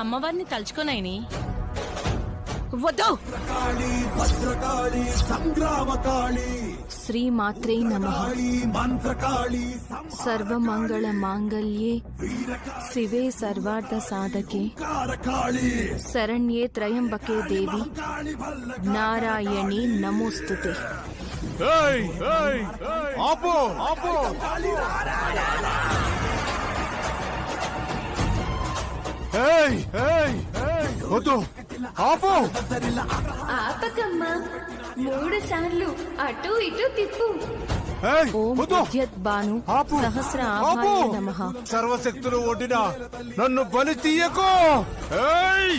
అమ్మవారిని తలుచుకోనైని. వద్దు. భద్రకాళి సంగ్రామకాళి శ్రీమాత్రే నమః. సర్వమంగళ మాంగళ్యే శివే సర్వార్థ సాధకే శరణ్యే త్రయంబకే దేవి నారాయణి నమోస్తుతే. ఆపు ఆపు. వద్దు, ఆపు. ఆపకమ్మా, 3 సార్లు అటు ఇటు తిప్పు. ఓం భాను సహస్ర ఆభాయ నమః. సర్వశక్తులు ఒడ్డిన నన్ను బలి తీయకు. ఏయ్!